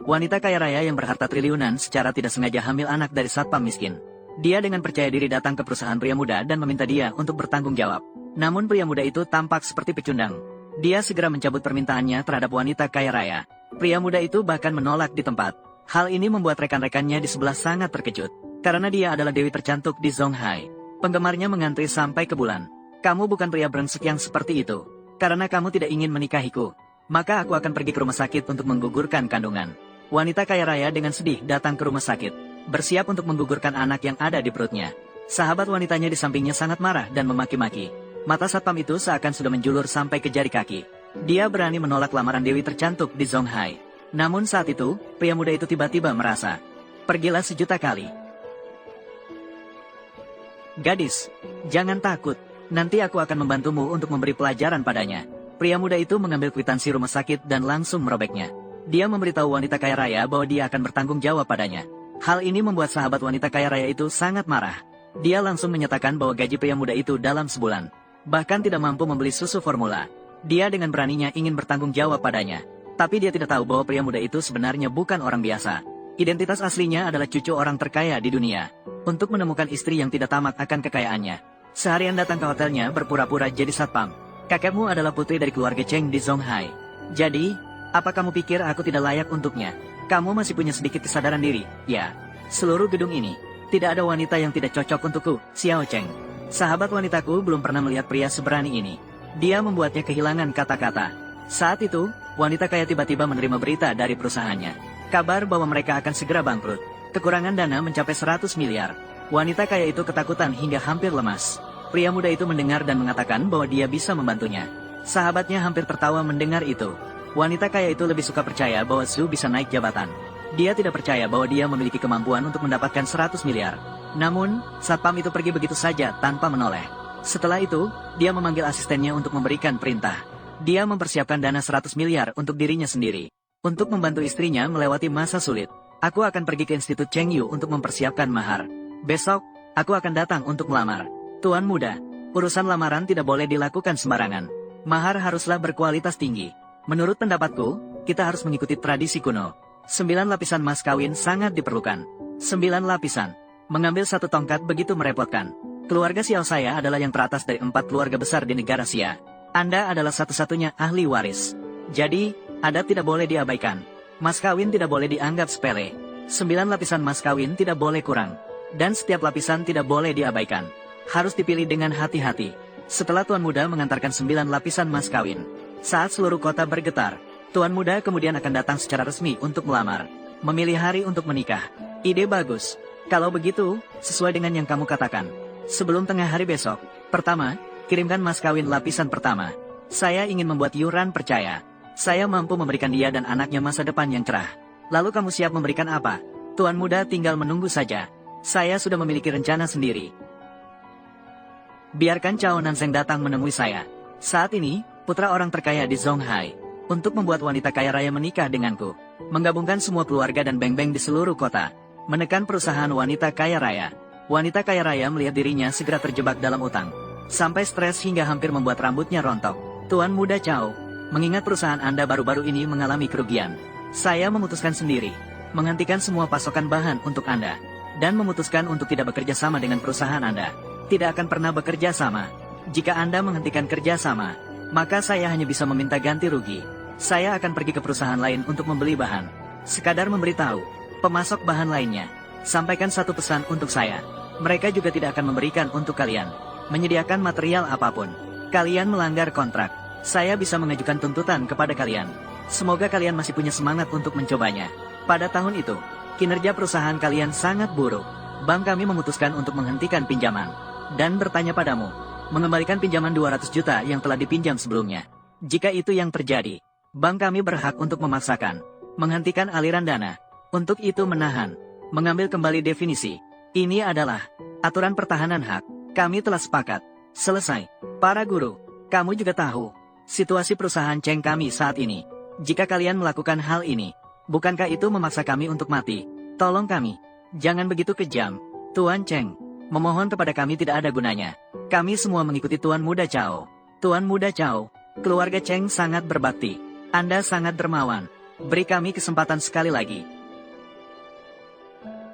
wanita kaya raya yang berharta triliunan secara tidak sengaja hamil anak dari satpam miskin. Dia dengan percaya diri datang ke perusahaan pria muda dan meminta dia untuk bertanggung jawab. Namun pria muda itu tampak seperti pecundang. Dia segera mencabut permintaannya terhadap wanita kaya raya. Pria muda itu bahkan menolak di tempat. Hal ini membuat rekan-rekannya di sebelah sangat terkejut. Karena dia adalah dewi tercantik di Zonghai. Penggemarnya mengantri sampai ke bulan. Kamu bukan pria brengsek yang seperti itu. Karena kamu tidak ingin menikahiku, maka aku akan pergi ke rumah sakit untuk menggugurkan kandungan. Wanita kaya raya dengan sedih datang ke rumah sakit, bersiap untuk menggugurkan anak yang ada di perutnya. Sahabat wanitanya di sampingnya sangat marah dan memaki-maki. Mata satpam itu seakan sudah menjulur sampai ke jari kaki. Dia berani menolak lamaran dewi tercantik di Zonghai. Namun saat itu, pria muda itu tiba-tiba merasa, pergilah 1.000.000 kali. Gadis, jangan takut. Nanti aku akan membantumu untuk memberi pelajaran padanya. Pria muda itu mengambil kwitansi rumah sakit dan langsung merobeknya. Dia memberitahu wanita kaya raya bahwa dia akan bertanggung jawab padanya. Hal ini membuat sahabat wanita kaya raya itu sangat marah. Dia langsung menyatakan bahwa gaji pria muda itu dalam sebulan. Bahkan tidak mampu membeli susu formula. Dia dengan beraninya ingin bertanggung jawab padanya. Tapi dia tidak tahu bahwa pria muda itu sebenarnya bukan orang biasa. Identitas aslinya adalah cucu orang terkaya di dunia. Untuk menemukan istri yang tidak tamak akan kekayaannya, seharian datang ke hotelnya berpura-pura jadi satpam. Kakekmu adalah putri dari keluarga Cheng di Zonghai. Jadi, apa kamu pikir aku tidak layak untuknya? Kamu masih punya sedikit kesadaran diri, ya? Seluruh gedung ini, tidak ada wanita yang tidak cocok untukku, Xiao Cheng. Sahabat wanitaku belum pernah melihat pria seberani ini. Dia membuatnya kehilangan kata-kata. Saat itu, wanita kaya tiba-tiba menerima berita dari perusahaannya. Kabar bahwa mereka akan segera bangkrut. Kekurangan dana mencapai 100 miliar. Wanita kaya itu ketakutan hingga hampir lemas. Pria muda itu mendengar dan mengatakan bahwa dia bisa membantunya. Sahabatnya hampir tertawa mendengar itu. Wanita kaya itu lebih suka percaya bahwa Zhu bisa naik jabatan. Dia tidak percaya bahwa dia memiliki kemampuan untuk mendapatkan 100 miliar. Namun, satpam itu pergi begitu saja tanpa menoleh. Setelah itu, dia memanggil asistennya untuk memberikan perintah. Dia mempersiapkan dana 100 miliar untuk dirinya sendiri. Untuk membantu istrinya melewati masa sulit. Aku akan pergi ke Institut Cheng Yu untuk mempersiapkan mahar. Besok, aku akan datang untuk melamar. Tuan muda, urusan lamaran tidak boleh dilakukan sembarangan. Mahar haruslah berkualitas tinggi. Menurut pendapatku, kita harus mengikuti tradisi kuno. 9 lapisan mas kawin sangat diperlukan. 9 lapisan. Mengambil 1 tongkat begitu merepotkan. Keluarga Xiao saya adalah yang teratas dari 4 keluarga besar di negara Xia. Anda adalah satu-satunya ahli waris. Jadi, adat tidak boleh diabaikan. Mas kawin tidak boleh dianggap sepele. 9 lapisan mas kawin tidak boleh kurang. Dan setiap lapisan tidak boleh diabaikan. Harus dipilih dengan hati-hati. Setelah tuan muda mengantarkan 9 lapisan mas kawin, saat seluruh kota bergetar, tuan muda kemudian akan datang secara resmi untuk melamar. Memilih hari untuk menikah. Ide bagus. Kalau begitu, sesuai dengan yang kamu katakan. Sebelum tengah hari besok, pertama, kirimkan mas kawin lapisan pertama. Saya ingin membuat Yuran percaya. Saya mampu memberikan dia dan anaknya masa depan yang cerah. Lalu kamu siap memberikan apa? Tuan muda tinggal menunggu saja. Saya sudah memiliki rencana sendiri. Biarkan Cao Nanseng datang menemui saya. Saat ini, putra orang terkaya di Zonghai, untuk membuat wanita kaya raya menikah denganku. Menggabungkan semua keluarga dan beng-beng di seluruh kota. Menekan perusahaan wanita kaya raya. Wanita kaya raya melihat dirinya segera terjebak dalam utang. Sampai stres hingga hampir membuat rambutnya rontok. Tuan muda Cao, mengingat perusahaan Anda baru-baru ini mengalami kerugian, saya memutuskan sendiri, menghentikan semua pasokan bahan untuk Anda. Dan memutuskan untuk tidak bekerja sama dengan perusahaan Anda. Tidak akan pernah bekerja sama. Jika Anda menghentikan kerja sama, maka saya hanya bisa meminta ganti rugi. Saya akan pergi ke perusahaan lain untuk membeli bahan. Sekadar memberitahu pemasok bahan lainnya. Sampaikan satu pesan untuk saya. Mereka juga tidak akan memberikan untuk kalian menyediakan material apapun. Kalian melanggar kontrak. Saya bisa mengajukan tuntutan kepada kalian. Semoga kalian masih punya semangat untuk mencobanya. Pada tahun itu, kinerja perusahaan kalian sangat buruk. Bank kami memutuskan untuk menghentikan pinjaman. Dan bertanya padamu, mengembalikan pinjaman 200 juta yang telah dipinjam sebelumnya. Jika itu yang terjadi, bank kami berhak untuk memaksakan, menghentikan aliran dana. Untuk itu menahan, mengambil kembali definisi. Ini adalah aturan pertahanan hak. Kami telah sepakat. Selesai. Para guru, kamu juga tahu situasi perusahaan Cheng kami saat ini. Jika kalian melakukan hal ini, bukankah itu memaksa kami untuk mati? Tolong kami, jangan begitu kejam. Tuan Cheng, memohon kepada kami tidak ada gunanya. Kami semua mengikuti Tuan Muda Cao. Tuan Muda Cao, keluarga Cheng sangat berbakti. Anda sangat dermawan. Beri kami kesempatan sekali lagi.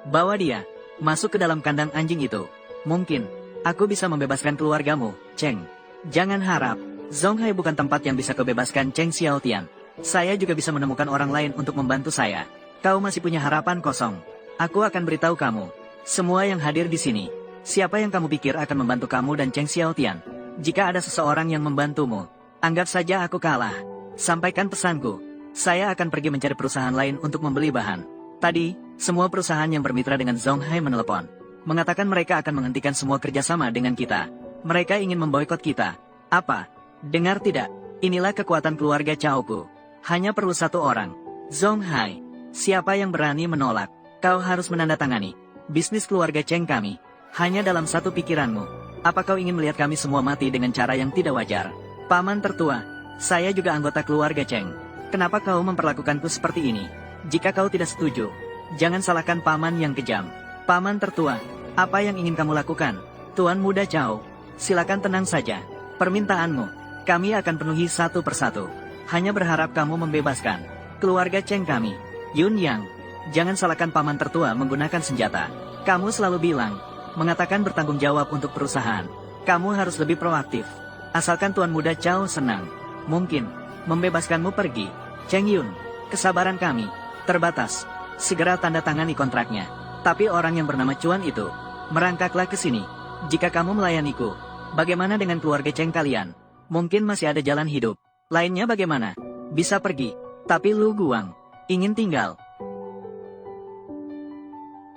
Bawa dia masuk ke dalam kandang anjing itu. Mungkin aku bisa membebaskan keluargamu, Cheng. Jangan harap Zhong Hai bukan tempat yang bisa kebebaskan Cheng Xiaotian. Saya juga bisa menemukan orang lain untuk membantu saya. Kau masih punya harapan kosong. Aku akan beritahu kamu, semua yang hadir di sini, siapa yang kamu pikir akan membantu kamu dan Cheng Xiaotian. Jika ada seseorang yang membantumu, anggap saja aku kalah. Sampaikan pesanku. Saya akan pergi mencari perusahaan lain untuk membeli bahan. Tadi, semua perusahaan yang bermitra dengan Zhong Hai menelepon, mengatakan mereka akan menghentikan semua kerjasama dengan kita. Mereka ingin memboikot kita. Apa? Dengar tidak? Inilah kekuatan keluarga Chaoku. Hanya perlu satu orang. Zhong Hai. Siapa yang berani menolak? Kau harus menandatangani bisnis keluarga Cheng kami. Hanya dalam satu pikiranmu. Apa kau ingin melihat kami semua mati dengan cara yang tidak wajar? Paman tertua, saya juga anggota keluarga Cheng. Kenapa kau memperlakukanku seperti ini? Jika kau tidak setuju, jangan salahkan paman yang kejam. Paman tertua, apa yang ingin kamu lakukan? Tuan muda Chao, silakan tenang saja. Permintaanmu, kami akan penuhi satu persatu. Hanya berharap kamu membebaskan keluarga Cheng kami. Yun Yang, jangan salahkan paman tertua menggunakan senjata. Kamu selalu bilang, mengatakan bertanggung jawab untuk perusahaan. Kamu harus lebih proaktif. Asalkan Tuan Muda Chao senang, mungkin membebaskanmu pergi. Cheng Yun, kesabaran kami terbatas. Segera tanda tangani kontraknya. Tapi orang yang bernama Chuan itu, merangkaklah ke sini. Jika kamu melayaniku, bagaimana dengan keluarga Cheng kalian? Mungkin masih ada jalan hidup. Lainnya bagaimana? Bisa pergi. Tapi Lu Guang ingin tinggal.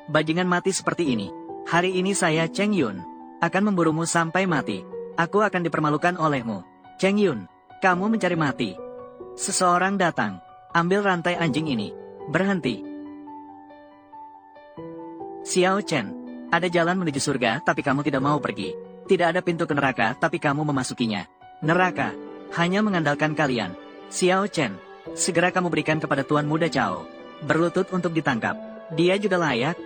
Bajingan mati seperti ini. Hari ini saya, Cheng Yun, akan memburumu sampai mati. Aku akan dipermalukan olehmu. Cheng Yun, kamu mencari mati. Seseorang datang. Ambil rantai anjing ini. Berhenti. Xiao Chen, ada jalan menuju surga tapi kamu tidak mau pergi. Tidak ada pintu ke neraka tapi kamu memasukinya. Neraka hanya mengandalkan kalian. Xiao Chen, segera kamu berikan kepada Tuan Muda Chao. Berlutut untuk ditangkap. Dia juga layak.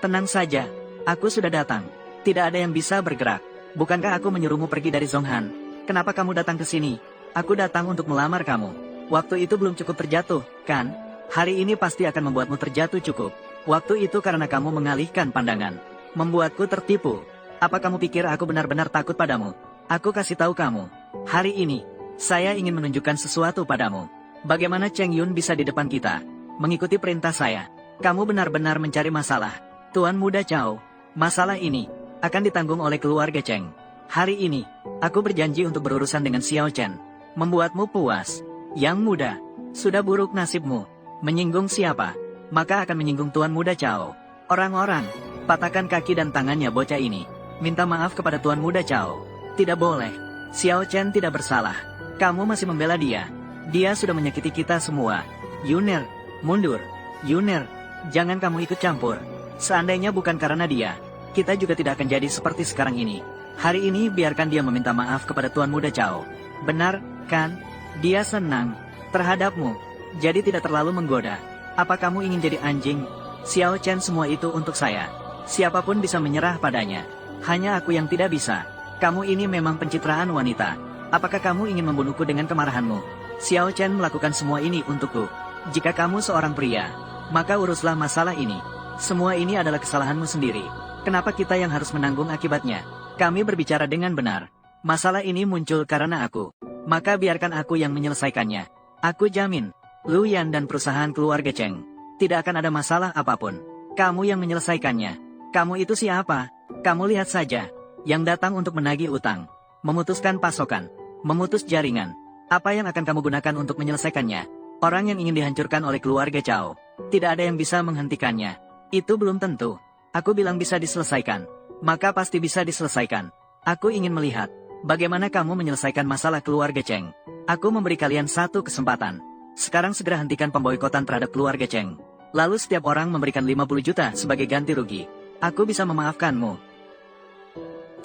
Tenang saja, aku sudah datang. Tidak ada yang bisa bergerak. Bukankah aku menyuruhmu pergi dari Zhonghan? Kenapa kamu datang ke sini? Aku datang untuk melamar kamu. Waktu itu belum cukup terjatuh, kan? Hari ini pasti akan membuatmu terjatuh cukup. Waktu itu karena kamu mengalihkan pandangan. Membuatku tertipu. Apa kamu pikir aku benar-benar takut padamu? Aku kasih tahu kamu. Hari ini, saya ingin menunjukkan sesuatu padamu. Bagaimana Cheng Yun bisa di depan kita, mengikuti perintah saya. Kamu benar-benar mencari masalah. Tuan Muda Chao, masalah ini akan ditanggung oleh keluarga Cheng. Hari ini, aku berjanji untuk berurusan dengan Xiao Chen. Membuatmu puas. Yang muda, sudah buruk nasibmu. Menyinggung siapa? Maka akan menyinggung Tuan Muda Chao. Orang-orang, patahkan kaki dan tangannya bocah ini. Minta maaf kepada Tuan Muda Chao. Tidak boleh. Xiao Chen tidak bersalah. Kamu masih membela dia. Dia sudah menyakiti kita semua. Yuner, mundur. Yuner, jangan kamu ikut campur. Seandainya bukan karena dia, kita juga tidak akan jadi seperti sekarang ini. Hari ini biarkan dia meminta maaf kepada Tuan Muda Chao. Benar, kan? Dia senang terhadapmu, jadi tidak terlalu menggoda. Apa kamu ingin jadi anjing? Xiao Chen, semua itu untuk saya. Siapapun bisa menyerah padanya. Hanya aku yang tidak bisa. Kamu ini memang pencitraan wanita. Apakah kamu ingin membunuhku dengan kemarahanmu? Xiao Chen melakukan semua ini untukku. Jika kamu seorang pria, maka uruslah masalah ini. Semua ini adalah kesalahanmu sendiri. Kenapa kita yang harus menanggung akibatnya? Kami berbicara dengan benar. Masalah ini muncul karena aku. Maka biarkan aku yang menyelesaikannya. Aku jamin, Lu Yan dan perusahaan keluarga Cheng tidak akan ada masalah apapun. Kamu yang menyelesaikannya. Kamu itu siapa? Kamu lihat saja. Yang datang untuk menagih utang, memutuskan pasokan, memutus jaringan. Apa yang akan kamu gunakan untuk menyelesaikannya? Orang yang ingin dihancurkan oleh keluarga Chao. Tidak ada yang bisa menghentikannya. Itu belum tentu. Aku bilang bisa diselesaikan. Maka pasti bisa diselesaikan. Aku ingin melihat bagaimana kamu menyelesaikan masalah keluarga Cheng. Aku memberi kalian satu kesempatan. Sekarang segera hentikan pemboikotan terhadap keluarga Cheng. Lalu setiap orang memberikan 50 juta sebagai ganti rugi. Aku bisa memaafkanmu.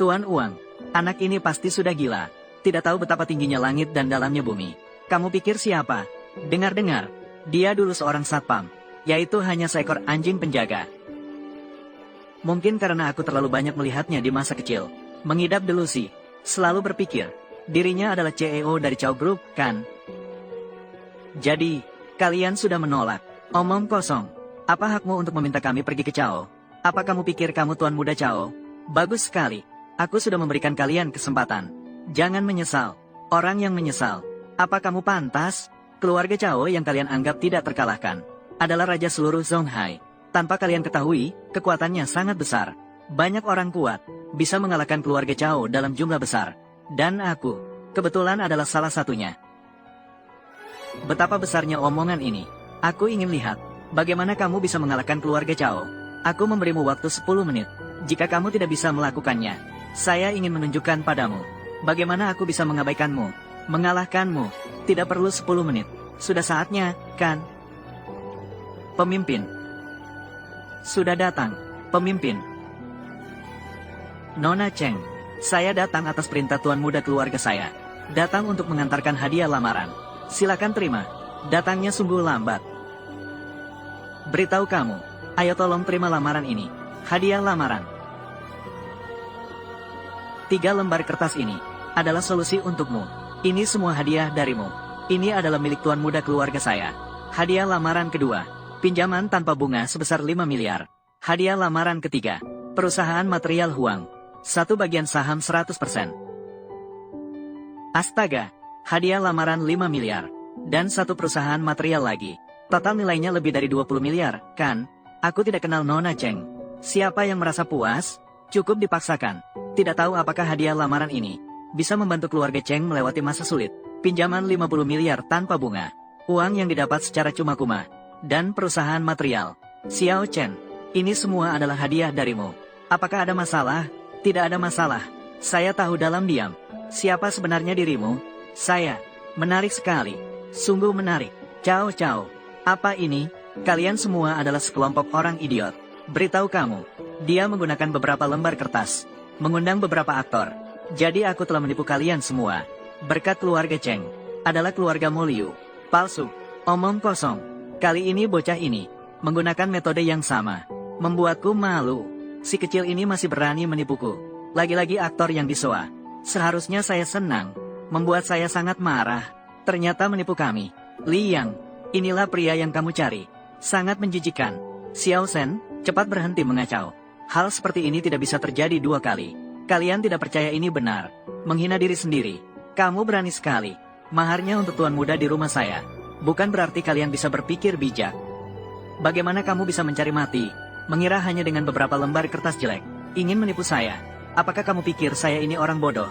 Tuan Uang, anak ini pasti sudah gila. Tidak tahu betapa tingginya langit dan dalamnya bumi. Kamu pikir siapa? Dengar-dengar, dia dulu seorang satpam, yaitu hanya seekor anjing penjaga. Mungkin karena aku terlalu banyak melihatnya di masa kecil. Mengidap delusi, selalu berpikir, dirinya adalah CEO dari Chao Group, kan? Jadi, kalian sudah menolak. Omong kosong. Apa hakmu untuk meminta kami pergi ke Cao? Apa kamu pikir kamu Tuan Muda Cao? Bagus sekali. Aku sudah memberikan kalian kesempatan. Jangan menyesal. Orang yang menyesal. Apa kamu pantas? Keluarga Cao yang kalian anggap tidak terkalahkan adalah raja seluruh Zonghai. Tanpa kalian ketahui, kekuatannya sangat besar. Banyak orang kuat bisa mengalahkan keluarga Cao dalam jumlah besar. Dan aku, kebetulan adalah salah satunya. Betapa besarnya omongan ini. Aku ingin lihat bagaimana kamu bisa mengalahkan keluarga Cao. Aku memberimu waktu 10 menit. Jika kamu tidak bisa melakukannya, saya ingin menunjukkan padamu bagaimana aku bisa mengabaikanmu, mengalahkanmu. Tidak perlu 10 menit. Sudah saatnya, kan? Pemimpin. Sudah datang, pemimpin. Nona Cheng, saya datang atas perintah Tuan Muda keluarga saya. Datang untuk mengantarkan hadiah lamaran. Silakan terima. Datangnya sungguh lambat. Beritahu kamu, ayo tolong terima lamaran ini. Hadiah lamaran. 3 lembar kertas ini adalah solusi untukmu. Ini semua hadiah darimu. Ini adalah milik Tuan Muda keluarga saya. Hadiah lamaran kedua, pinjaman tanpa bunga sebesar 5 miliar. Hadiah lamaran ketiga, perusahaan material Huang. 1 bagian saham 100%. Astaga, hadiah lamaran 5 miliar. Dan 1 perusahaan material lagi. Total nilainya lebih dari 20 miliar, kan? Aku tidak kenal Nona Cheng. Siapa yang merasa puas? Cukup dipaksakan. Tidak tahu apakah hadiah lamaran ini bisa membantu keluarga Cheng melewati masa sulit. Pinjaman 50 miliar tanpa bunga. Uang yang didapat secara cuma-cuma. Dan perusahaan material. Xiao Chen, ini semua adalah hadiah darimu. Apakah ada masalah? Tidak ada masalah. Saya tahu dalam diam. Siapa sebenarnya dirimu? Saya. Menarik sekali. Sungguh menarik. Cao Cao. Apa ini? Kalian semua adalah sekelompok orang idiot. Beritahu kamu. Dia menggunakan beberapa lembar kertas. Mengundang beberapa aktor. Jadi aku telah menipu kalian semua. Berkat keluarga Cheng. Adalah keluarga Moliu. Palsu. Omong kosong. Kali ini bocah ini menggunakan metode yang sama. Membuatku malu. Si kecil ini masih berani menipuku. Lagi-lagi aktor yang disoa. Seharusnya saya senang. Membuat saya sangat marah. Ternyata menipu kami. Liang, inilah pria yang kamu cari. Sangat menjijikan. Xiao Shen, cepat berhenti mengacau. Hal seperti ini tidak bisa terjadi 2 kali. Kalian tidak percaya ini benar. Menghina diri sendiri. Kamu berani sekali. Maharnya untuk tuan muda di rumah saya. Bukan berarti kalian bisa berpikir bijak. Bagaimana kamu bisa mencari mati? Mengira hanya dengan beberapa lembar kertas jelek. Ingin menipu saya. Apakah kamu pikir saya ini orang bodoh?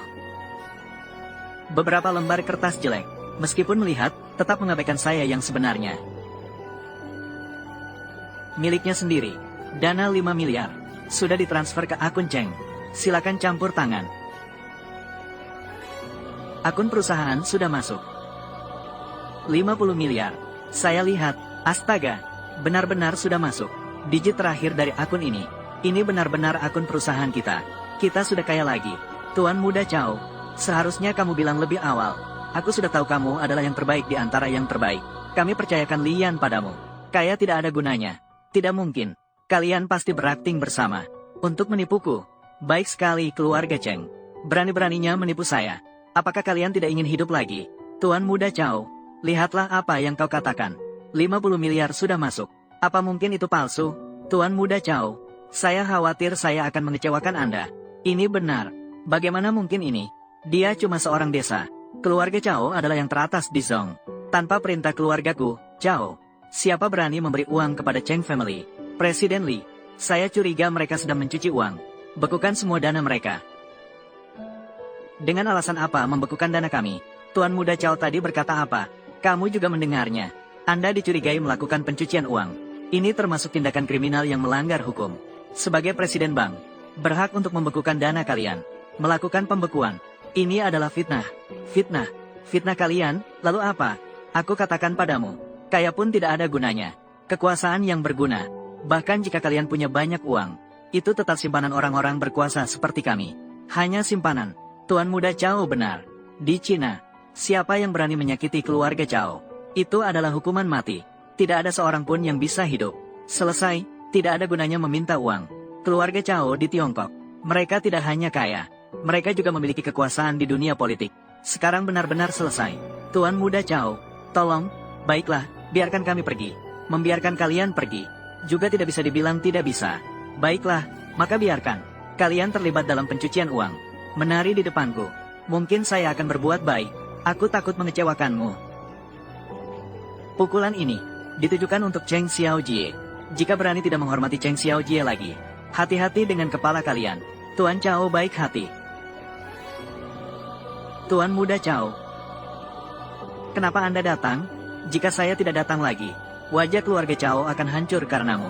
Beberapa lembar kertas jelek. Meskipun melihat, tetap mengabaikan saya yang sebenarnya. Miliknya sendiri. Dana 5 miliar. Sudah ditransfer ke akun Cheng. Silakan campur tangan. Akun perusahaan sudah masuk. 50 miliar. Saya lihat, astaga. Benar-benar sudah masuk. Digit terakhir dari akun ini. Ini benar-benar akun perusahaan kita. Kita sudah kaya lagi. Tuan Muda Cao, seharusnya kamu bilang lebih awal. Aku sudah tahu kamu adalah yang terbaik di antara yang terbaik. Kami percayakan Lian padamu. Kaya tidak ada gunanya. Tidak mungkin. Kalian pasti berakting bersama. Untuk menipuku. Baik sekali keluarga Cheng. Berani-beraninya menipu saya. Apakah kalian tidak ingin hidup lagi? Tuan Muda Cao, lihatlah apa yang kau katakan. 50 miliar sudah masuk. Apa mungkin itu palsu? Tuan Muda Cao, saya khawatir saya akan mengecewakan Anda. Ini benar. Bagaimana mungkin ini? Dia cuma seorang desa. Keluarga Cao adalah yang teratas di Zong. Tanpa perintah keluargaku, Cao, siapa berani memberi uang kepada Cheng Family? Presiden Li, saya curiga mereka sedang mencuci uang. Bekukan semua dana mereka. Dengan alasan apa membekukan dana kami? Tuan Muda Cao tadi berkata apa? Kamu juga mendengarnya. Anda dicurigai melakukan pencucian uang. Ini termasuk tindakan kriminal yang melanggar hukum. Sebagai presiden bank, berhak untuk membekukan dana kalian. Melakukan pembekuan. Ini adalah fitnah. Fitnah. Fitnah kalian, lalu apa? Aku katakan padamu, kaya pun tidak ada gunanya. Kekuasaan yang berguna. Bahkan jika kalian punya banyak uang, itu tetap simpanan orang-orang berkuasa seperti kami. Hanya simpanan. Tuan Muda Cao benar. Di Cina, siapa yang berani menyakiti keluarga Cao, itu adalah hukuman mati. Tidak ada seorang pun yang bisa hidup. Selesai, tidak ada gunanya meminta uang. Keluarga Cao di Tiongkok, mereka tidak hanya kaya, mereka juga memiliki kekuasaan di dunia politik. Sekarang benar-benar selesai. Tuan Muda Cao, tolong, Baiklah, biarkan kami pergi. Membiarkan kalian pergi juga tidak bisa dibilang tidak bisa. Baiklah, maka biarkan kalian terlibat dalam pencucian uang. Menari di depanku. Mungkin saya akan berbuat baik. Aku takut mengecewakanmu. Pukulan ini ditujukan untuk Cheng Xiaojie. Jika berani tidak menghormati Cheng Xiaojie lagi, hati-hati dengan kepala kalian. Tuan Chao baik hati. Tuan Muda Chao. Kenapa Anda datang? Jika saya tidak datang lagi, wajah keluarga Chao akan hancur karenamu.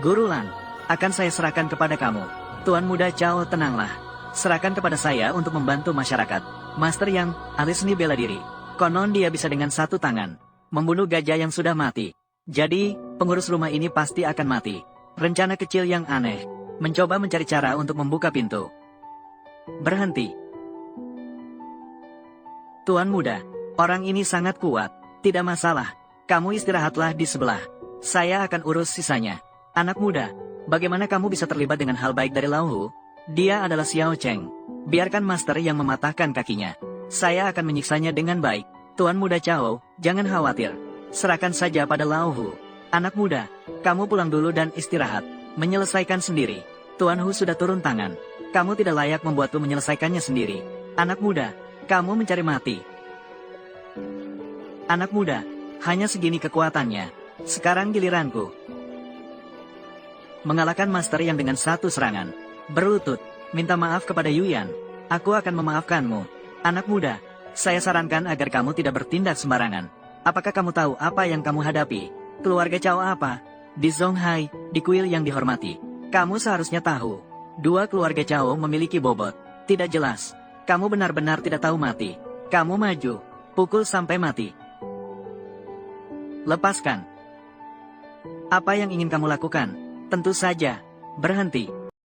Guru Lan, akan saya serahkan kepada kamu. Tuan Muda Chao, tenanglah. Serahkan kepada saya untuk membantu masyarakat. Master Yang, ahli seni bela diri. Konon dia bisa dengan satu tangan membunuh gajah yang sudah mati. Jadi, pengurus rumah ini pasti akan mati. Rencana kecil yang aneh. Mencoba mencari cara untuk membuka pintu. Berhenti. Tuan Muda, orang ini sangat kuat. Tidak masalah. Kamu istirahatlah di sebelah. Saya akan urus sisanya. Anak muda, bagaimana kamu bisa terlibat dengan hal baik dari Lao Hu? Dia adalah Xiao Cheng. Biarkan master yang mematahkan kakinya. Saya akan menyiksanya dengan baik. Tuan Muda Chao, jangan khawatir. Serahkan saja pada Lao Hu. Anak muda, kamu pulang dulu dan istirahat. Menyelesaikan sendiri. Tuan Hu sudah turun tangan. Kamu tidak layak membuatku menyelesaikannya sendiri. Anak muda, kamu mencari mati. Anak muda, hanya segini kekuatannya. Sekarang giliranku. Mengalahkan master yang dengan satu serangan. Berlutut, minta maaf kepada Yuyan. Aku akan memaafkanmu. Anak muda, saya sarankan agar kamu tidak bertindak sembarangan. Apakah kamu tahu apa yang kamu hadapi? Keluarga Chao apa? Di Zonghai, di kuil yang dihormati. Kamu seharusnya tahu. Dua keluarga Chao memiliki bobot. Tidak jelas. Kamu benar-benar tidak tahu mati. Kamu maju. Pukul sampai mati. Lepaskan. Apa yang ingin kamu lakukan? Tentu saja. Berhenti.